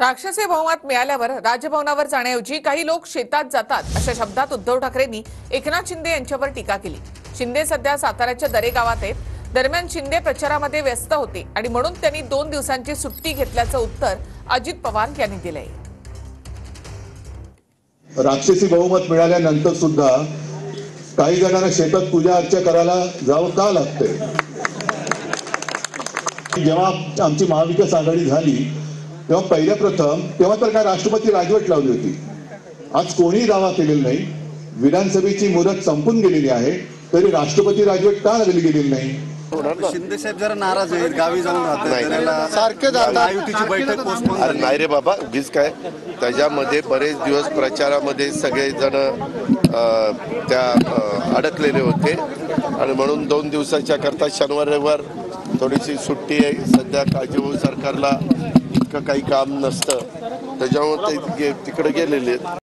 राक्षसी बहुमत मिळाल्यावर राजभवनावर जाण्याऐवजी काही लोक शेतात जातात अशा शब्दात उद्धव ठाकरेंनी एकनाथ शिंदे यांच्यावर टीका केली। शिंदे सध्या साताऱ्याच्या दरे गावात आहेत। दरम्यान शिंदे प्रचारामध्ये व्यस्त होते आणि म्हणून त्यांनी 2 दिवसांची सुट्टी घेतल्याचं उत्तर अजित पवार यांनी दिलंय। राक्षसी बहुमत मिळाल्यानंतर सुद्धा काही जणांना शेतात पूजा अर्चा करायला जावं का लागतंय? जेव्हा आमची महाविकास आघाडी झाली तेव्हा पहिल्या प्रथम तेव्हा तर काय राष्ट्रपती राजवट लावली होती। आज कोणीही दावा केलेला नाही। विधानसभेची मुदत संपून गेलेली आहे तरी राष्ट्रपती राजवट का लागली गेलेली नाही? शिंदे साहेब जरा नाराज आहेत, गावी जाऊन राहतात, सारखे जातात, युतीची बैठक पोस्टपोन अरे नाही रे बाबा, उगीच काय त्याच्यामध्ये बरेच दिवस प्रचारामध्ये सगळेजण त्या अडकलेले होते आणि म्हणून 2 दिवसाच्या करता शनिवार रविवार थोडीशी सुट्टी आहे। सध्या काळजीभाऊ सरकारला इतकं काही काम नसतं त्याच्यामुळे ते तिकडे गेलेले आहेत।